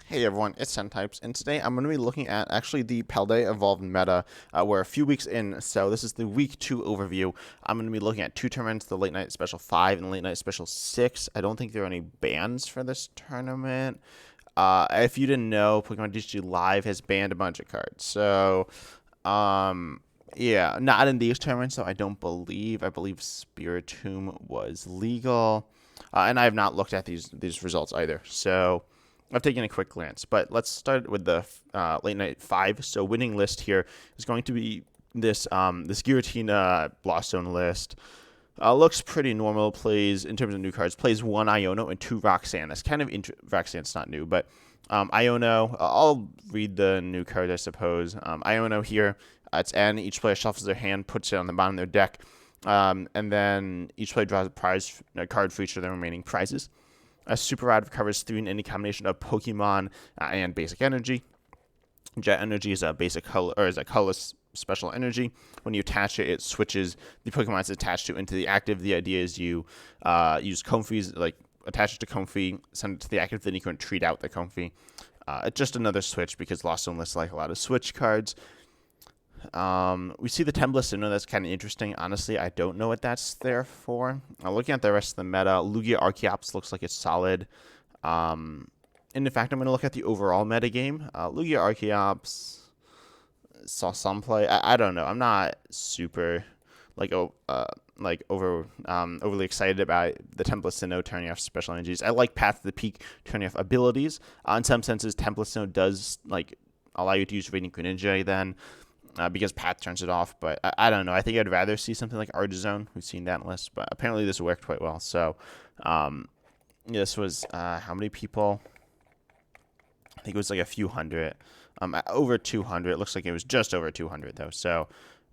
Hey everyone, it's Types, and today I'm going to be looking at actually the Paldea Evolved meta. We're a few weeks in, so this is the Week 2 overview. I'm going to be looking at two tournaments, the Late Night Special 5 and Late Night Special 6. I don't think there are any bans for this tournament. If you didn't know, Pokemon TCG Live has banned a bunch of cards. So, yeah, not in these tournaments, so I don't believe. I believe Spiritomb was legal. And I have not looked at these results either. So I've taken a quick glance, but let's start with the late night 5. So winning list here is going to be this Giratina Blossom list. Looks pretty normal. Plays in terms of new cards. Plays one Iono and two Roxanne. That's kind of Roxanne's not new, but Iono. I'll read the new card, I suppose. Iono here. It's N. Each player shuffles their hand, puts it on the bottom of their deck, and then each player draws a card for each of the remaining prizes. A Super Rod recovers 3 in any combination of Pokemon and Basic Energy. Jet Energy is a basic color, or is a colorless special energy. When you attach it, it switches the Pokemon it's attached to into the active. The idea is you use Comfey's, like attach it to Comfey, send it to the active, then you can treat out the Comfey. It's just another switch because Lost Zone lists like a lot of switch cards. We see the templates, and that's kind of interesting. Honestly, I don't know what that's there for. Looking at the rest of the meta, Lugia Archeops looks like it's solid. And in fact, I'm going to look at the overall meta game. Lugia Archeops saw some play. I don't know. I'm not super overly excited about the Template Sinnoh turning off special energies. I like Path to the Peak turning off abilities. In some senses, Template Sinnoh does allow you to use Radiant Greninja then. Because Pat turns it off, but I don't know. I think I'd rather see something like Artizone. We've seen that list, but apparently this worked quite well. So, this was how many people? I think it was like a few hundred, over 200. It looks like it was just over 200 though. So,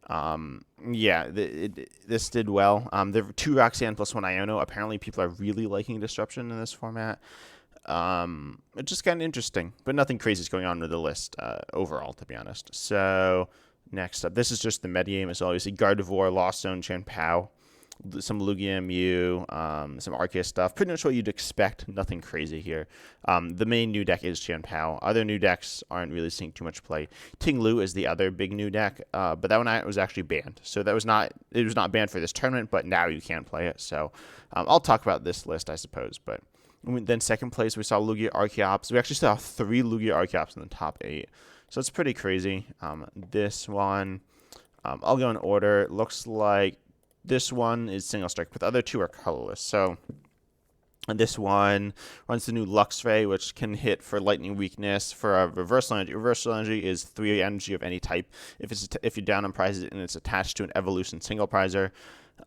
yeah, this did well. There were 2 Roxanne plus 1 Iono. Apparently, people are really liking Disruption in this format. It's just kind of interesting, but nothing crazy is going on with the list overall, to be honest. So next up, this is just the metagame as well. You see Gardevoir, Lost Zone, Chien-Pao, some Lugia, Mew, some Arceus stuff. Pretty much what you'd expect. Nothing crazy here. The main new deck is Chien-Pao. Other new decks aren't really seeing too much play. Ting Lu is the other big new deck, but that one was actually banned. So it was not banned for this tournament, but now you can play it. So I'll talk about this list, I suppose, but. Then second place, we saw Lugia Archeops. We actually saw 3 Lugia Archeops in the top 8. So it's pretty crazy. This one, I'll go in order. It looks like this one is single strike, but the other 2 are colorless. So and this one runs the new Luxray, which can hit for lightning weakness. For a reversal energy is 3 energy of any type. If you're down on prizes and it's attached to an evolution single prizer.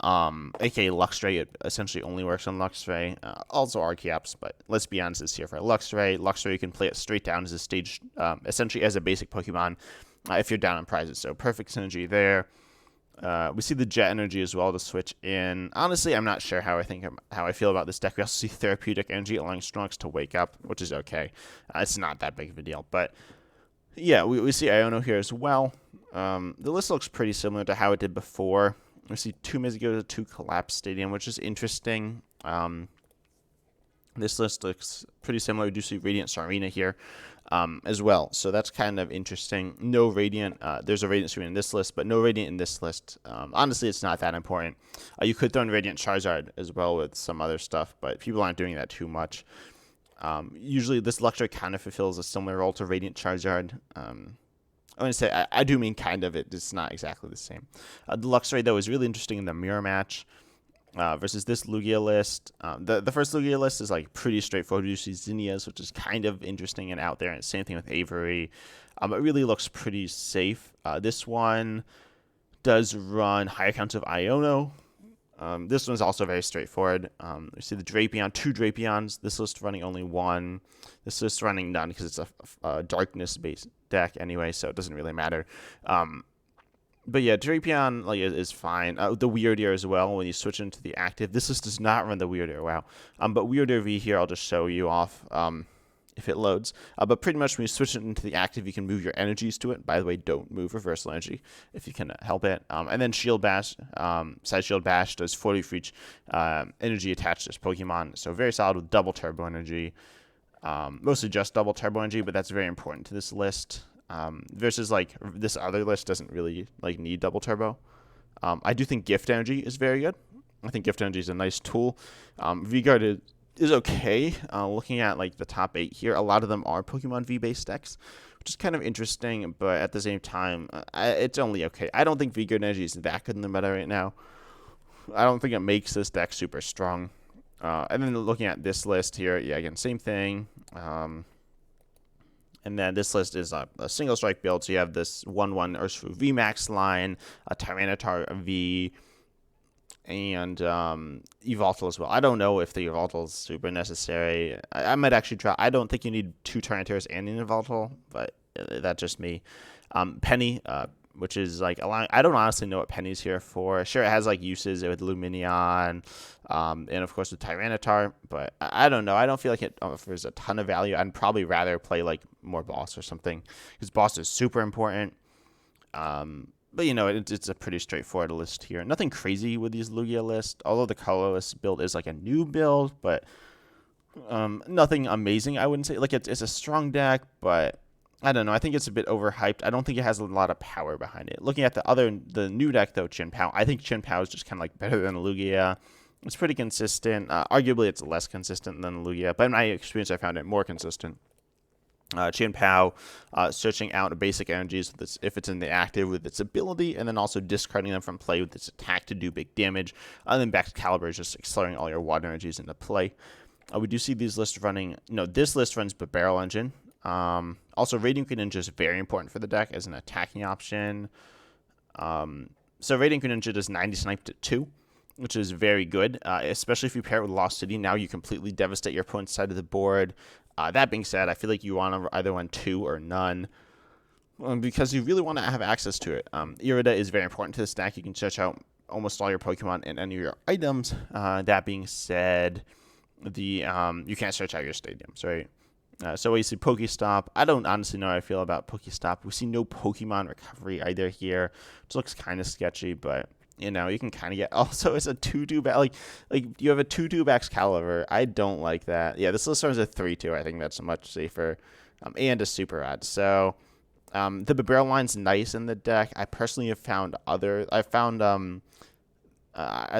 Aka Luxray, it essentially only works on Luxray. Also Archeops, but let's be honest, it's here for Luxray. Luxray, you can play it straight down as a stage, essentially as a basic Pokemon if you're down on prizes. So perfect synergy there. We see the Jet Energy as well to switch in. Honestly, I'm not sure how I feel about this deck. We also see Therapeutic Energy allowing Snorlax to wake up, which is okay. It's not that big of a deal, but yeah, we see Iono here as well. The list looks pretty similar to how it did before. We see 2 Mizugo, 2 Collapse Stadium, which is interesting. This list looks pretty similar. We do see Radiant Sarina here as well. So that's kind of interesting. No Radiant. There's a Radiant Sarina in this list, but no Radiant in this list. Honestly, it's not that important. You could throw in Radiant Charizard as well with some other stuff, but people aren't doing that too much. Usually this Luxray kind of fulfills a similar role to Radiant Charizard. I'm going to say, I do mean kind of. It's not exactly the same. The Luxray, though, is really interesting in the mirror match versus this Lugia list. The first Lugia list is like pretty straightforward. You see Zinnias, which is kind of interesting and out there. And same thing with Avery. It really looks pretty safe. This one does run higher counts of Iono. This one's also very straightforward. We see the Drapion, 2 Drapions. This list running only 1. This list running none because it's a darkness-based deck anyway, so it doesn't really matter. But yeah, Drapion is fine. The Weirdeer as well when you switch into the active. This list does not run the Weirdeer, wow. But Weirdeer V here, I'll just show you off. If it loads. But pretty much when you switch it into the active, you can move your energies to it. By the way, don't move reversal energy if you can help it. And then Shield Bash, Side Shield Bash does 40 for each energy attached to this Pokemon. So very solid with double turbo energy. Mostly just double turbo energy, but that's very important to this list. Versus like this other list doesn't really like need double turbo. I do think gift energy is very good. I think gift energy is a nice tool. V-Guard is okay. Looking at like the top 8 here, a lot of them are Pokemon V-based decks, which is kind of interesting, but at the same time, it's only okay. I don't think V-Guard energy is that good in the meta right now. I don't think it makes this deck super strong. And then looking at this list here, yeah, again, same thing. And then this list is a single strike build. So you have this 1/1 Urshifu VMAX line, a Tyranitar V, and Yveltal as well. I don't know if the Yveltal is super necessary. I might actually try. I don't think you need 2 Tyranitars and an Yveltal, but that's just me. Penny, which is like allowing. I don't honestly know what Penny's here for. Sure, it has like uses with Lumineon, and of course with Tyranitar, but I don't know. I don't feel like it offers a ton of value. I'd probably rather play like more Boss or something, because Boss is super important. But you know, it's a pretty straightforward list here. Nothing crazy with these Lugia lists, although the colorless build is like a new build, but nothing amazing. I wouldn't say like it's a strong deck, but I don't know. I think it's a bit overhyped. I don't think it has a lot of power behind it. Looking at the new deck though, Chien-Pao, I think Chien-Pao is just kind of like better than Lugia. It's pretty consistent. Arguably, it's less consistent than Lugia, but in my experience, I found it more consistent. Chien-Pao searching out basic energies if it's in the active with its ability, and then also discarding them from play with its attack to do big damage. And then back to Caliber is just accelerating all your water energies into play. We do see these lists running. No, this list runs Barrel Engine. Also, Radiant Greninja is very important for the deck as an attacking option. So Radiant Greninja does 90 snipe to 2, which is very good, especially if you pair it with Lost City. Now you completely devastate your opponent's side of the board. That being said, I feel like you want to either run 2 or none, because you really want to have access to it. Irida is very important to this deck. You can search out almost all your Pokemon and any of your items. That being said, you can't search out your stadiums, right? So we see Pokestop. I don't honestly know how I feel about Pokestop. We see no Pokemon recovery either here, which looks kind of sketchy, but you know, you can kind of get. Also, it's a 2/2 back. Like you have a 2/2 Excalibur. I don't like that. Yeah, this list starts a 3/2. I think that's much safer, and a super rad. So, the Barrel line's nice in the deck. I personally have found I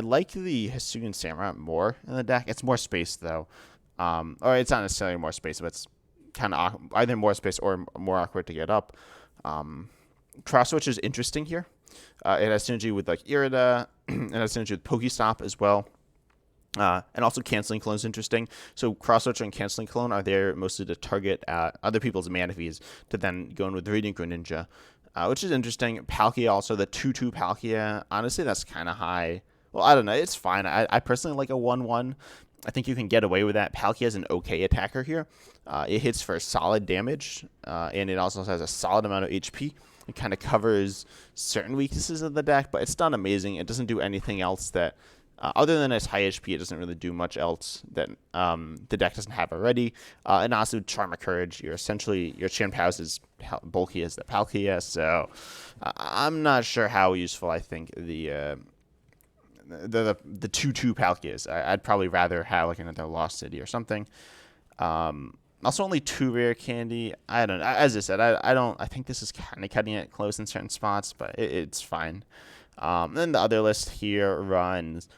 like the Hisuian Samurai more in the deck. It's more space though. Or it's not necessarily more space, but it's kind of either more space or more awkward to get up. Cross Switch is interesting here. It has synergy with like Irida, it has synergy with Pokestop as well. And also Canceling Clone is interesting. So Cross Switch and Canceling Clone are there mostly to target other people's Manaphy's to then go in with Radiant Greninja, which is interesting. Palkia also, the 2/2 Palkia. Honestly, that's kind of high. Well, I don't know. It's fine. I personally like a 1/1. I think you can get away with that. Palkia is an okay attacker here. It hits for solid damage, and it also has a solid amount of HP. It kind of covers certain weaknesses of the deck, but it's not amazing. It doesn't do anything else that, other than its high HP, it doesn't really do much else that the deck doesn't have already. And also Charm of Courage. Your Chien-Pao is as bulky as the Palkia, so I'm not sure how useful I think the 2/2 Palkia is. I'd probably rather have like another Lost City or something. Also, only 2 rare candy. I don't know. As I said, I think this is kind of cutting it close in certain spots, but it's fine. Then the other list here runs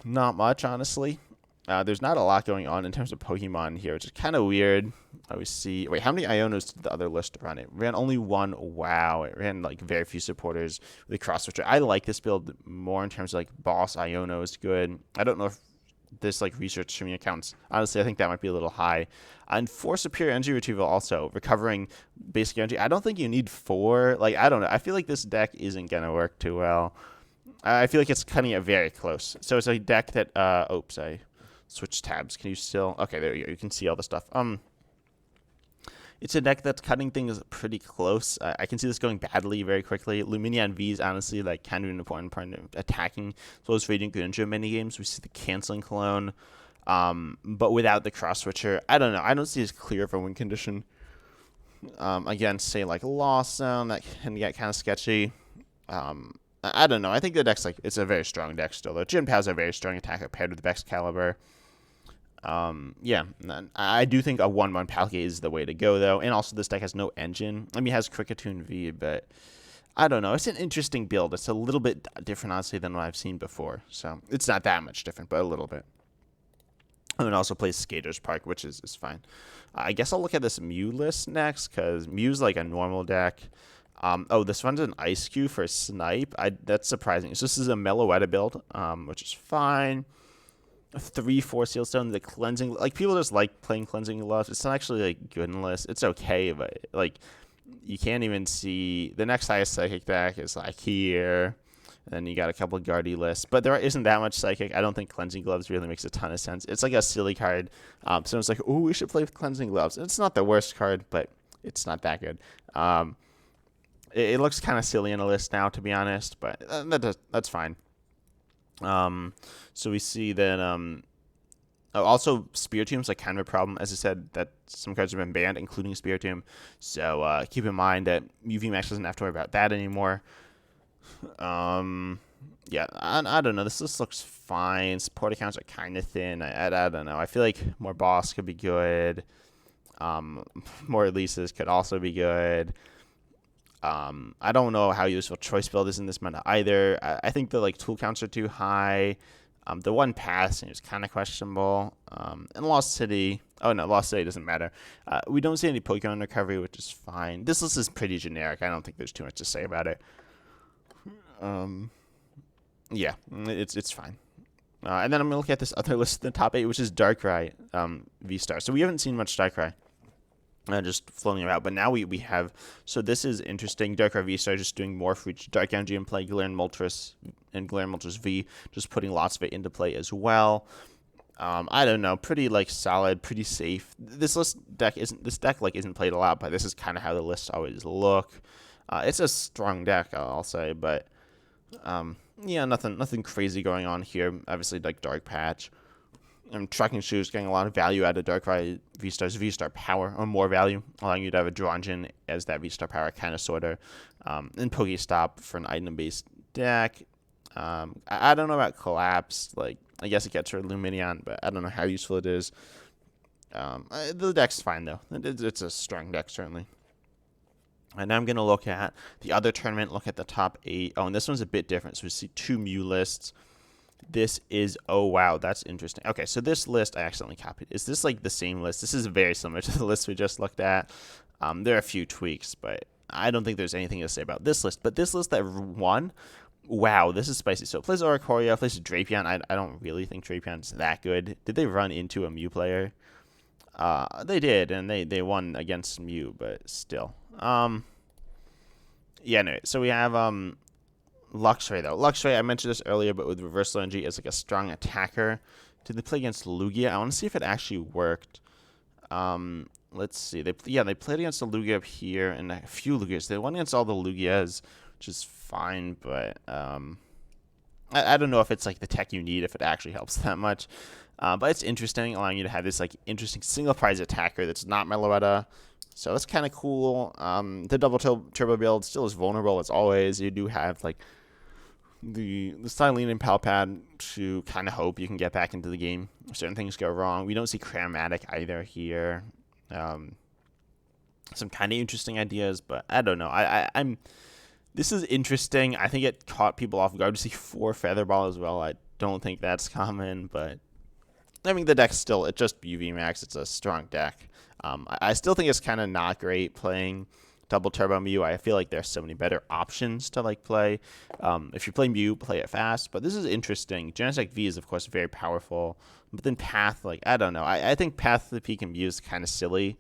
not much, honestly. There's not a lot going on in terms of Pokemon here, which is kind of weird. We see. Wait, how many Ionos did the other list run? It ran only 1. Wow, it ran like very few supporters with the Cross Switcher. I like this build more in terms of like Boss Iono is good. I don't know if this like research streaming accounts. Honestly, I think that might be a little high. And 4 superior energy retrieval also, recovering basic energy. I don't think you need 4. Like, I don't know. I feel like this deck isn't going to work too well. I feel like it's cutting it very close. So it's a deck that, oops, I switched tabs. Can you still, okay, there you go. You can see all the stuff. It's a deck that's cutting things pretty close. I can see this going badly very quickly. Lumineon V is honestly like kind of an important part of attacking, as well as Radiant Greninja many games. We see the Canceling Clone, but without the Cross Switcher, I don't know. I don't see as clear of a win condition. Again, say like Lost Zone, that can get kind of sketchy. I don't know. I think the deck's like, it's a very strong deck still, though. Chien-Pao is a very strong attacker paired with Excalibur. Yeah, I do think a 1/1 Palkia is the way to go, though. And also, this deck has no engine. I mean, it has Kricketune V, but I don't know. It's an interesting build. It's a little bit different, honestly, than what I've seen before. So it's not that much different, but a little bit. And it also plays Skaters Park, which is fine. I guess I'll look at this Mew list next, because Mew's like a normal deck. Oh, this runs an Ice Cube for Snipe. That's surprising. So this is a Meloetta build, which is fine. 3/4 Sealstone, the Cleansing. Like, people just like playing Cleansing Gloves. It's not actually, like, good in the list. It's okay, but, like, you can't even see. The next highest Psychic deck is, like, here. And then you got a couple of Guardy lists. But there isn't that much Psychic. I don't think Cleansing Gloves really makes a ton of sense. It's like a silly card. So it's like, oh, we should play with Cleansing Gloves. And it's not the worst card, but it's not that good. It looks kind of silly in a list now, to be honest. But that's fine. So we see that, also Spiritomb is like kind of a problem. As I said, that some cards have been banned, including Spiritomb. So, keep in mind that UV Max doesn't have to worry about that anymore. Yeah, I don't know. This list looks fine. Support accounts are kind of thin. I don't know. I feel like more boss could be good. More releases could also be good. I don't know how useful Choice Build is in this meta either. I think the tool counts are too high. The one passing is kind of questionable. And Lost City. Oh no, Lost City doesn't matter. We don't see any Pokemon recovery, which is fine. This list is pretty generic. I don't think there's too much to say about it. Yeah, it's fine. And then I'm gonna look at this other list in the top 8, which is Darkrai V-Star. So we haven't seen much Darkrai. Just floating about, but now we have. So this is interesting. Darkrai V-Star just doing more for each Dark Energy in play. Galarian Moltres and Galarian Moltres V just putting lots of it into play as well. I don't know, pretty solid, pretty safe. This deck isn't played a lot, but this is kind of how the lists always look. It's a strong deck, I'll say, but yeah, nothing crazy going on here. Obviously, Dark Patch. Tracking Shoes getting a lot of value out of Darkrai V-Star's V-Star power, or more value, allowing you to have a Dronjin as that V-Star power, kind of, sort of. And Pokestop for an item-based deck. I don't know about Collapse. I guess it gets rid of Lumineon, but I don't know how useful it is. The deck's fine, though. It's a strong deck, certainly. And now I'm going to look at the other tournament, look at the top 8. Oh, and this one's a bit different. So we see 2 Mew lists. This is, oh wow, that's interesting. Okay, so this list I accidentally copied. Is this the same list? This is very similar to the list we just looked at. There are a few tweaks, but I don't think there's anything to say about this list. But this list that won, wow, this is spicy. So it plays Oricorio, it plays Drapion. I don't really think Drapion's that good. Did they run into a Mew player? They did, and they won against Mew, but still. Yeah, no, so we have Luxray, though. Luxray, I mentioned this earlier, but with Reversal Energy as a strong attacker. Did they play against Lugia? I want to see if it actually worked. Let's see. They played against the Lugia up here and a few Lugias. They won against all the Lugias, which is fine, but I don't know if it's the tech you need, if it actually helps that much. But it's interesting, allowing you to have this interesting single prize attacker that's not Meloetta. So that's kind of cool. The double turbo build still is vulnerable as always. You do have the Styline and Palpad to kind of hope you can get back into the game if certain things go wrong. We don't see Chromatic either here. Some kind of interesting ideas, but I don't know. I'm. This is interesting. I think it caught people off guard to see 4 Featherball as well. I don't think that's common, but I mean the deck's still, it's just UV Max. It's a strong deck. I still think it's kind of not great playing Double Turbo Mew. I feel like there's so many better options to play. If you play Mew, play it fast. But this is interesting. Genesect V is of course very powerful. But then Path, I don't know. I think Path to the Peak and Mew is kind of silly.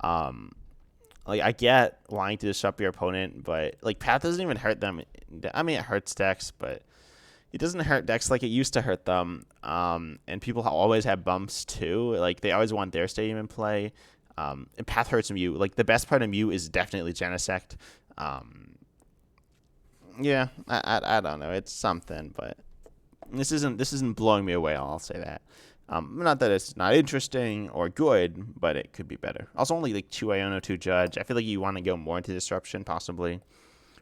I get wanting to disrupt your opponent, but Path doesn't even hurt them. I mean, it hurts decks, but it doesn't hurt decks like it used to hurt them. And people always have bumps too. They always want their stadium in play. And Path hurts Mew. The best part of Mew is definitely Genesect. Yeah, I don't know. It's something, but this isn't blowing me away. I'll say that. Not that it's not interesting or good, but it could be better. Also, only 2 Iono, 2 Judge. I feel like you want to go more into Disruption possibly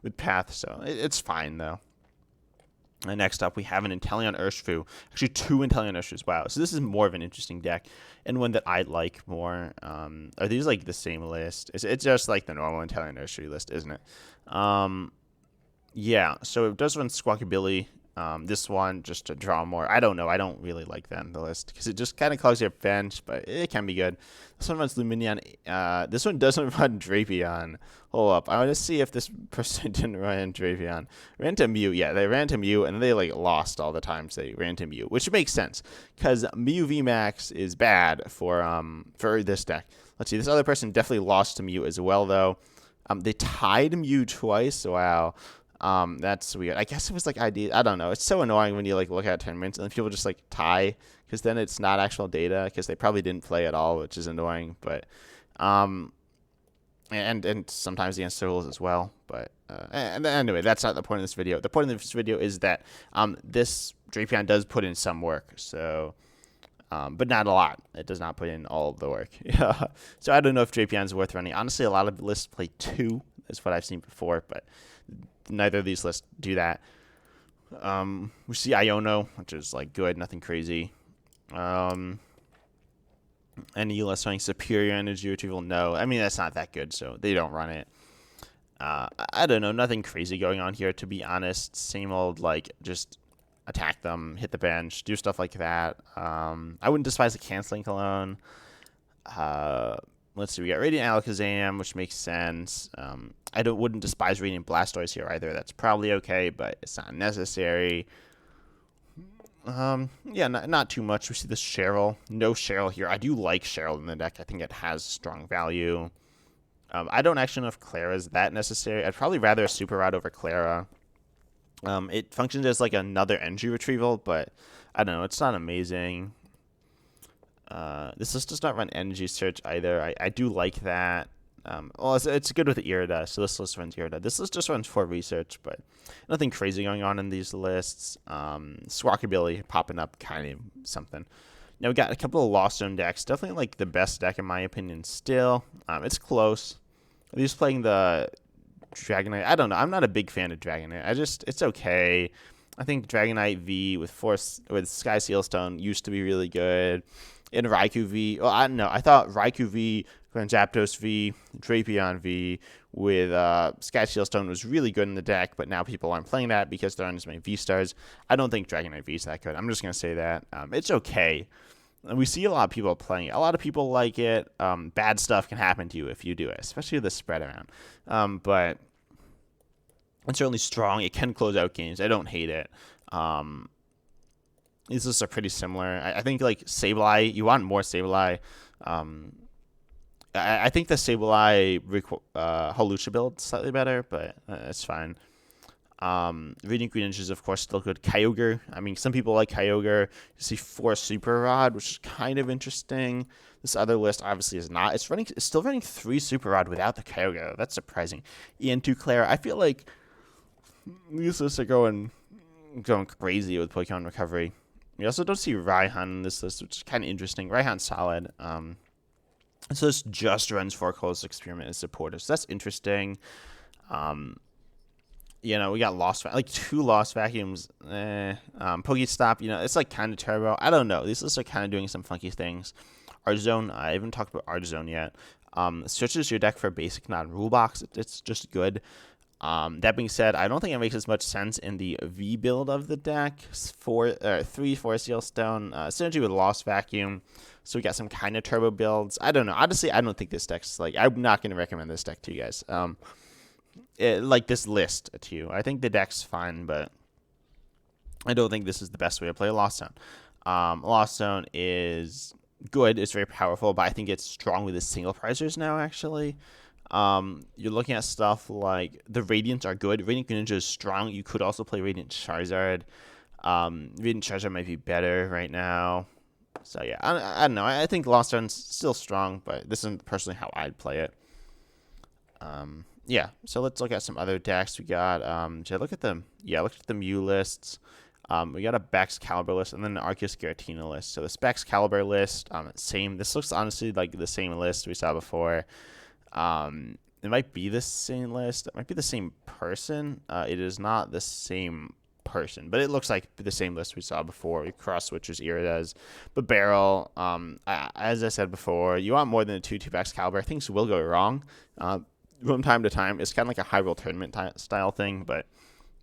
with Path, so it's fine though. And next up, we have an Inteleon Urshifu. Actually, two Inteleon Urshifus. Wow. So this is more of an interesting deck, and one that I like more. Are these like the same list? It's just like the normal Inteleon Urshifu list, isn't it? Yeah. So it does run Squawkabilly. This one, just to draw more. I don't know. I don't really like that in the list because it just kind of clogs your bench, but it can be good. This one runs Lumineon. This one doesn't run Drapion. Hold up. I want to see if this person didn't run Drapion. Ran to Mew. Yeah, they ran to Mew, and then they like lost all the times they ran to Mew, which makes sense because Mew VMAX is bad for this deck. Let's see. This other person definitely lost to Mew as well, though. They tied Mew twice. Wow. That's weird. I guess it was like ID. I don't know. It's so annoying when you like look at tournaments and then people just like tie because then it's not actual data because they probably didn't play at all, which is annoying. But and sometimes the answer rules as well. But and anyway, that's not the point of this video. The point of this video is that this Drapion does put in some work. So. But not a lot. It does not put in all of the work. So I don't know if Drapion is worth running. Honestly, a lot of lists play 2. That's what I've seen before, but neither of these lists do that. We see Iono, which is like good, nothing crazy. Any list running Superior Energy Retrieval? No. I mean, that's not that good, so they don't run it. I don't know. Nothing crazy going on here, to be honest. Same old, like, just attack them, hit the bench, do stuff like that. I wouldn't despise a Canceling Cologne. Let's see, we got Radiant Alakazam, which makes sense. I wouldn't despise Radiant Blastoise here either. That's probably okay, but it's not necessary. Yeah, not too much. We see this Cheryl. No Cheryl here. I do like Cheryl in the deck. I think it has strong value. I don't actually know if Clara is that necessary. I'd probably rather a Super Rod over Clara. It functions as like another energy retrieval, but I don't know. It's not amazing. This list does not run energy search either. I do like that. Well, it's good with Irida, so this list runs Irida. This list just runs for research, but nothing crazy going on in these lists. Squawkabilly popping up, kind of something. Now we got a couple of Lost Zone decks. Definitely like the best deck in my opinion still. It's close. I'm just playing the Dragonite. I don't know. I'm not a big fan of Dragonite. It's okay. I think Dragonite V with Sky Sealstone used to be really good. And Raikou V. Well, I don't know. I thought Raikou V, Grand Zapdos V, Drapion V with Sky Sealstone was really good in the deck, but now people aren't playing that because there aren't as many V-Stars. I don't think Dragonite V is that good. I'm just going to say that. It's okay. And we see a lot of people playing it. A lot of people like it. Bad stuff can happen to you if you do it, especially with the spread around. But it's certainly strong. It can close out games. I don't hate it. These lists are pretty similar. I think like Sableye, you want more Sableye. I think the Sableye Holucha build is slightly better, but it's fine. Radiant Greninja is of course still good. Kyogre. I mean, some people like Kyogre. You see 4 Super Rod, which is kind of interesting. This other list obviously is not. It's still running 3 Super Rod without the Kyogre. That's surprising. EN2 Clara. I feel like these lists are going crazy with Pokemon Recovery. We also don't see Raihan in this list, which is kind of interesting. Raihan's solid. So this just runs 4 Coldest Experiment as supporters. So that's interesting. We got like 2 Lost Vacuums. Pokestop, it's like kind of turbo. I don't know. These lists are kind of doing some funky things. Art Zone, I haven't talked about Art Zone yet. Searches your deck for basic non-rule box. It's just good. That being said, I don't think it makes as much sense in the V build of the deck. 3 Forest Seal Stone, synergy with Lost Vacuum. So we got some kind of turbo builds. I don't know. Honestly, I don't think this deck's like. I'm not going to recommend this deck to you guys. Like this list to you. I think the deck's fine, but I don't think this is the best way to play Lost Zone. Lost Zone is good. It's very powerful, but I think it's strong with the single prizers now. Actually. You're looking at stuff like the Radiants are good. Radiant Greninja is strong. You could also play Radiant Charizard. Radiant Charizard might be better right now. So yeah, I don't know. I think Lost Zone's still strong, but this isn't personally how I'd play it. Yeah. So let's look at some other decks. We got should I look at them? Yeah, look at the Mew lists. We got a Bex Caliber list and then an Arceus Giratina list. So this Bex Caliber list, same. This looks honestly like the same list we saw before. It might be the same list. It might be the same person. It is not the same person, but it looks like the same list we saw before. Cross switchers, Iridas, but barrel. As I said before, you want more than a 2/2 Excalibur. Things will go wrong from time to time. It's kind of like a high roll tournament style thing, but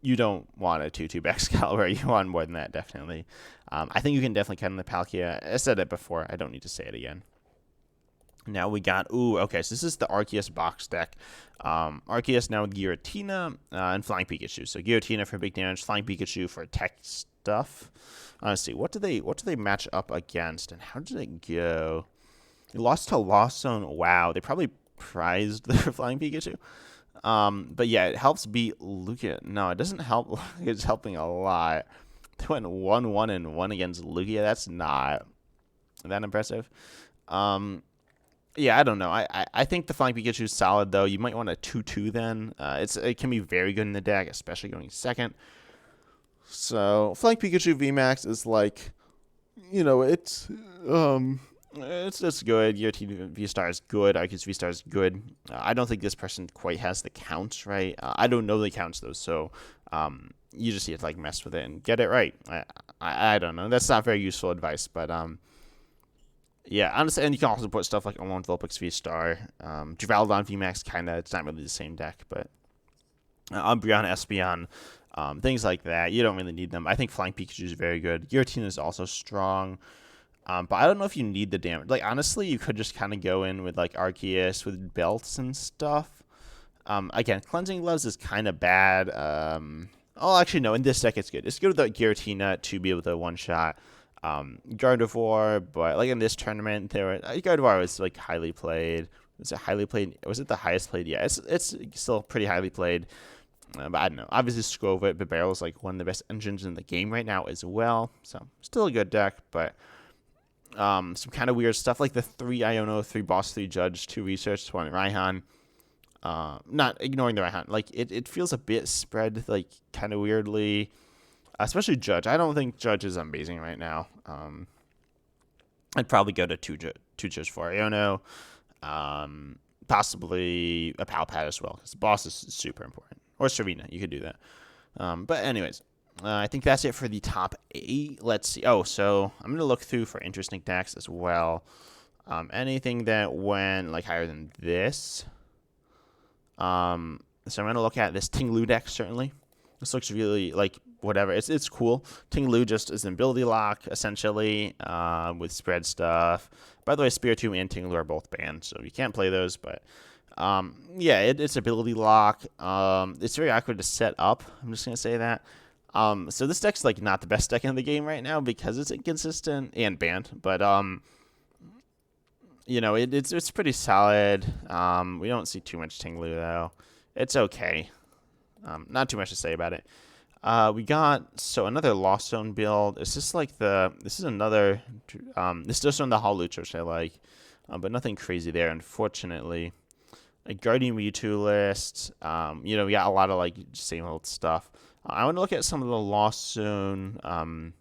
you don't want a 2/2 Excalibur. You want more than that, definitely. I think you can definitely cut in the Palkia. I said it before. I don't need to say it again. Now we got, okay, so this is the Arceus box deck. Arceus now with Giratina and Flying Pikachu. So Giratina for big damage, Flying Pikachu for tech stuff. Let's see, what do they match up against, and how did it go? They lost to Lost Zone. Wow, they probably prized their Flying Pikachu. But yeah, it helps beat Lugia. No, it doesn't help. It's helping a lot. They went 1-1-1 against Lugia. That's not that impressive. Yeah, I don't know. I think the Flying Pikachu is solid, though. You might want a 2/2 then. It can be very good in the deck, especially going second. So Flying Pikachu VMAX is like, it's just good. Your team V-Star is good. Arceus V-Star is good. I don't think this person quite has the counts right. I don't know the counts though, so you just need to like mess with it and get it right. I don't know. That's not very useful advice, but yeah, honestly, and you can also put stuff like Alolan Vulpix V-Star, Duraludon VMAX, kind of. It's not really the same deck, but Umbreon, Espeon, things like that. You don't really need them. I think Flying Pikachu is very good. Giratina is also strong, but I don't know if you need the damage. Like, honestly, you could just kind of go in with, like, Arceus with belts and stuff. Again, Cleansing Gloves is kind of bad. Actually, no, in this deck, it's good. It's good with the Giratina to be able to one-shot Gardevoir, but like in this tournament, Gardevoir was like highly played. Was it highly played? Was it the highest played? Yeah, it's still pretty highly played. But I don't know. Obviously, Skwovet, but Barrel is like one of the best engines in the game right now as well. So still a good deck, but some kind of weird stuff like the 3 Iono, 3 Boss, 3 Judge, 2 Research, 1 Raihan. Not ignoring the Raihan. Like it feels a bit spread like kind of weirdly. Especially Judge. I don't think Judge is amazing right now. I'd probably go to two Judge for Iono. Possibly a Palpat as well, because the boss is super important. Or Serena, you could do that. But anyways, I think that's it for the top 8. Let's see. So I'm going to look through for interesting decks as well. Anything that went like higher than this. So I'm going to look at this Ting-Lu deck, certainly. This looks really like whatever. It's cool. Ting-Lu just is an ability lock, essentially, with spread stuff. By the way, Spiritomb and Ting-Lu are both banned, so you can't play those. But, yeah, it's ability lock. It's very awkward to set up. I'm just going to say that. So this deck's, like, not the best deck in the game right now because it's inconsistent and banned. But, it's pretty solid. We don't see too much Ting-Lu, though. It's okay. Not too much to say about it. We got another Lost Zone build. This is another this is just on the Hawlucha, which I like, but nothing crazy there, unfortunately. A Guardian Mewtwo list. We got a lot of like same old stuff. I want to look at some of the Lost Zone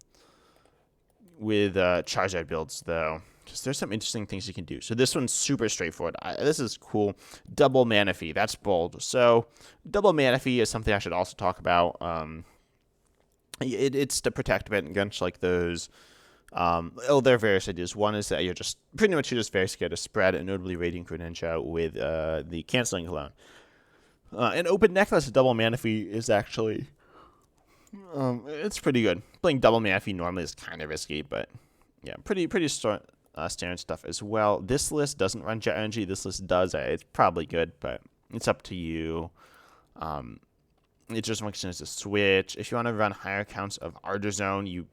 with Charizard builds though, because there's some interesting things you can do. So this one's super straightforward. This is cool. Double Manaphy. That's bold. So double Manaphy is something I should also talk about. It's to protect against like those. There are various ideas. One is that you're just very scared of spread, and notably Radiant Greninja with the Canceling Cologne. An Open Necklace double Manaphy is actually it's pretty good. Playing double Manaphy normally is kind of risky, but yeah, pretty standard stuff as well. This list doesn't run Jet Energy. This list does. It's probably good, but it's up to you. It just functions as a switch. If you want to run higher counts of Artazone, you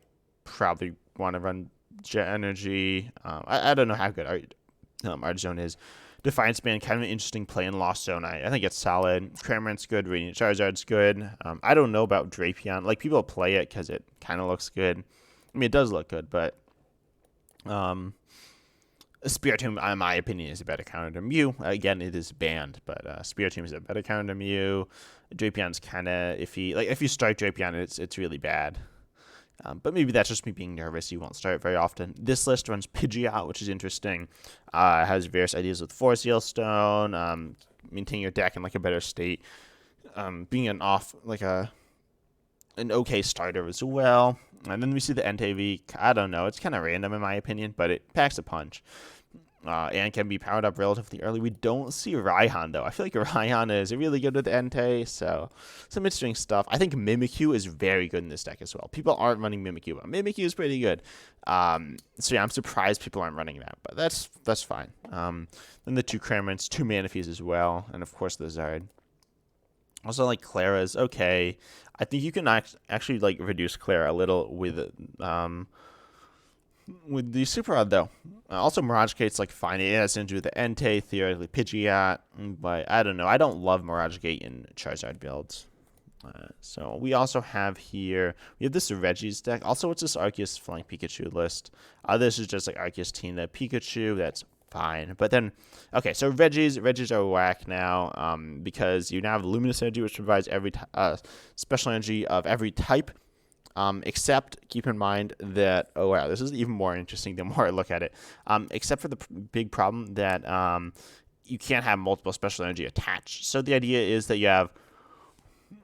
probably want to run Jet Energy. I don't know how good Artazone is. Defiance Band, kind of an interesting play in Lost Zone. I think it's solid. Cramorant's good. Radiant Charizard's good. I don't know about Drapion. Like, people play it because it kind of looks good. I mean, it does look good, but Spiritomb, in my opinion, is a better counter to Mew. Again, it is banned, but Spiritomb is a better counter to Mew. Drapion's kind of iffy. Like, if you start Drapion, it's really bad. But maybe that's just me being nervous. You won't start it very often. This list runs Pidgeot, which is interesting. Has various ideas with Force Seal Stone, maintaining your deck in like a better state, being an off like a an okay starter as well. And then we see the NTV. I don't know. It's kind of random in my opinion, but it packs a punch. And can be powered up relatively early. We don't see Raihan, though. I feel like Raihan is really good with Entei, so some interesting stuff. I think Mimikyu is very good in this deck as well. People aren't running Mimikyu, but Mimikyu is pretty good. So yeah, I'm surprised people aren't running that, but that's fine. Then the 2 Cramorants, 2 Manaphy's as well, and of course the Zard. Also, like, Clara's okay. I think you can actually like reduce Clara a little with the Super Rod, though. Also, Mirage Gate's like fine. It has to do with the Entei, theoretically Pidgeot, but I don't know. I don't love Mirage Gate in Charizard builds. So we also have here, we have this Reggie's deck. Also, it's this Arceus Flying Pikachu list. This is just like Arceus Tina Pikachu. That's fine. But then, okay, so Reggie's are whack now because you now have Luminous Energy, which provides every special energy of every type. Except, keep in mind that, oh wow, this is even more interesting the more I look at it. Except for the big problem that you can't have multiple special energy attached. So the idea is that you have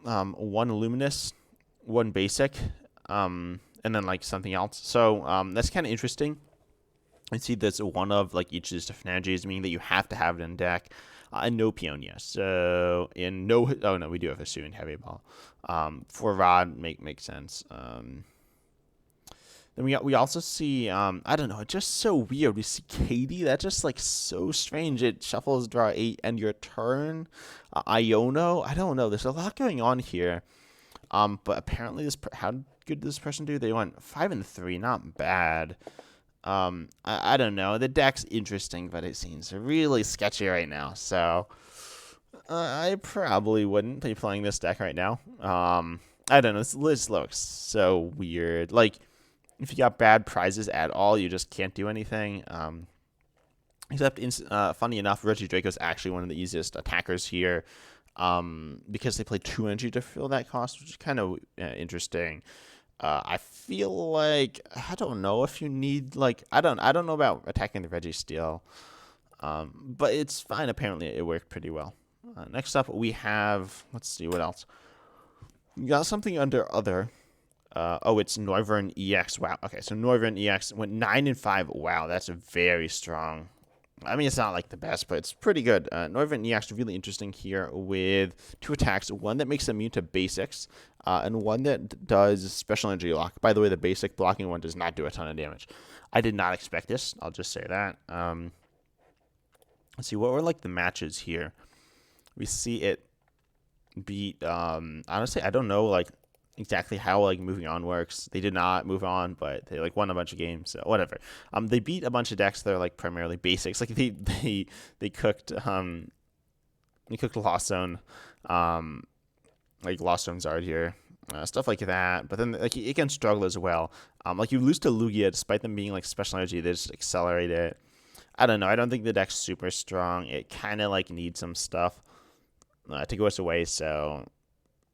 1 luminous, 1 basic, and then like something else. So that's kind of interesting. I see that's one of like each of these different energies, meaning that you have to have it in deck. And no Peonia. So in no, oh no, we do have a Hisuian Heavy Ball. For Rod, makes sense. Then we also see I don't know, it's just so weird. We see Katie. That's just like so strange. It shuffles, draw 8, end your turn. Iono. I don't know. There's a lot going on here. But apparently how good did this person do? They went 5 and 3. Not bad. I don't know. The deck's interesting, but it seems really sketchy right now. So I probably wouldn't be playing this deck right now. I don't know. This looks so weird. Like, if you got bad prizes at all, you just can't do anything. Except, funny enough, Reggie Draco's actually one of the easiest attackers here. Because they play 2 energy to fill that cost, which is kind of interesting. I feel like I don't know if you need like I don't know about attacking the Reggie Steel, but it's fine. Apparently, it worked pretty well. Next up, we have let's see what else. We got something under other. Oh, it's Noivern EX. Wow. Okay, so Noivern EX went 9 and 5. Wow, that's very strong. I mean, it's not like the best, but it's pretty good. Noivern EX really interesting here with 2 attacks. One that makes them immune to basics, and one that does special energy lock. By the way, the basic blocking one does not do a ton of damage. I did not expect this. I'll just say that. Let's see, what were like the matches here? We see it beat, honestly, I don't know, like, exactly how like moving on works. They did not move on, but they like won a bunch of games, so whatever. They beat a bunch of decks that are like primarily basics. Like they cooked Lost Zone, like Lost Zone Zard here, stuff like that. But then like it can struggle as well. Like you lose to Lugia despite them being like special energy, they just accelerate it. I don't know. I don't think the deck's super strong. It kind of like needs some stuff to go its way. So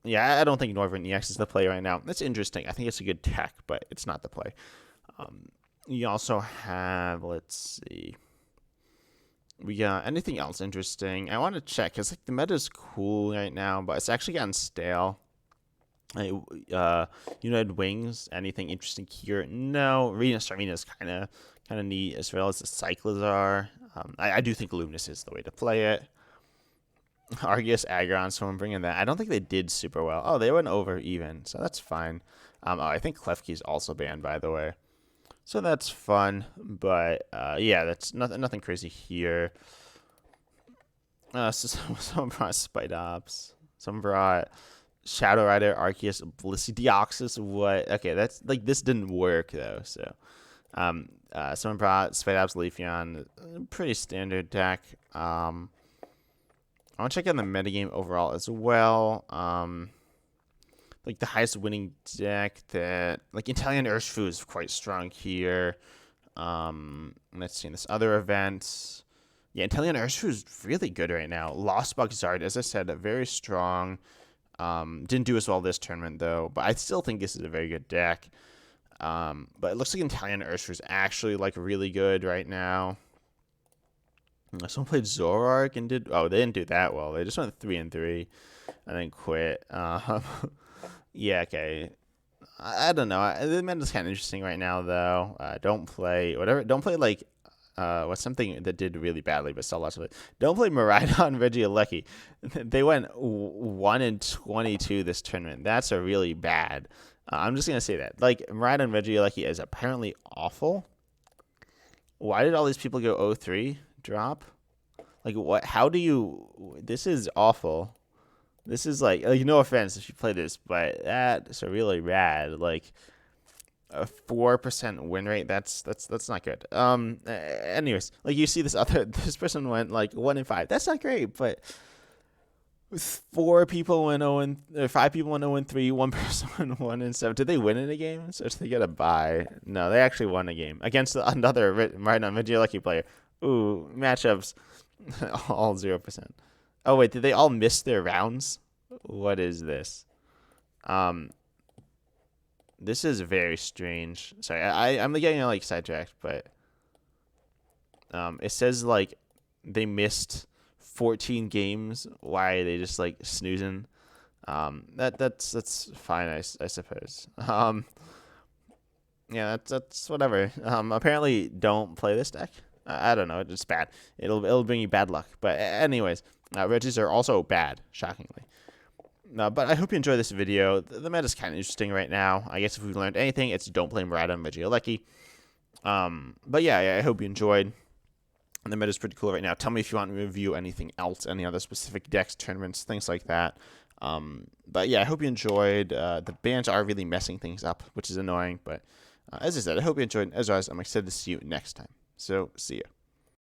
yeah, I don't think Noivern EX is the play right now. That's interesting. I think it's a good tech, but it's not the play. You also have, let's see. We got anything else interesting? I want to check because like the meta's cool right now, but it's actually gotten stale. United Wings. Anything interesting here? No. Venus Arena is kind of neat as well as the Cyclizar. I do think Luminous is the way to play it. Arceus Aggron, so I'm bringing that. I don't think they did super well. Oh, they went over even, so that's fine. I think Klefki's also banned, by the way. So that's fun, but yeah, that's nothing crazy here. So someone brought Spidops. Someone brought Shadow Rider, Arceus, Blissey, Deoxys. What? Okay, that's like this didn't work though. So, someone brought Spidops, Leafeon. Pretty standard deck. I want to check out the metagame overall as well. Like the highest winning deck that like Italian Urshifu is quite strong here. Let's see in this other event. Yeah, Italian Urshifu is really good right now. Lost Bug Zard, as I said, very strong. Didn't do as well this tournament though, but I still think this is a very good deck. But it looks like Italian Urshifu is actually like really good right now. Someone played Zoroark and they didn't do that well. They just went 3 and 3 and then quit. Yeah, okay. I don't know. The meta's kind of interesting right now, though. Don't play whatever. Don't play like what's something that did really badly, but still lots of it. Don't play Miraidon Regieleki. They went 1-22 this tournament. That's a really bad. I'm just gonna say that. Like Miraidon Regieleki is apparently awful. Why did all these people go 0-3 drop? Like what? How do you? This is awful. This is like no offense if you play this, but that's a really bad. Like a 4% win rate. That's not good. Anyways, like you see this person went like 1-5. That's not great, but 4 people went 0 or 5 people went 0-3. One person went 1-7. Did they win in a game? So did they get a bye? No, they actually won a game against another right now Lucky player. Ooh, matchups all 0%. Oh wait, did they all miss their rounds? What is this? This is very strange. Sorry, I'm getting like sidetracked, but it says like they missed 14 games. Why are they just like snoozing? That's fine, I suppose. Yeah, that's whatever. Apparently don't play this deck. I don't know, it's bad. It'll bring you bad luck. But anyways, Regis are also bad, shockingly. But I hope you enjoy this video. The meta's kind of interesting right now. I guess if we've learned anything, it's don't play Miraidon Regieleki. But yeah, I hope you enjoyed. And the meta's pretty cool right now. Tell me if you want me to review anything else, any other specific decks, tournaments, things like that. But yeah, I hope you enjoyed. The bans are really messing things up, which is annoying. But as I said, I hope you enjoyed. As always, I'm excited to see you next time. So, see you.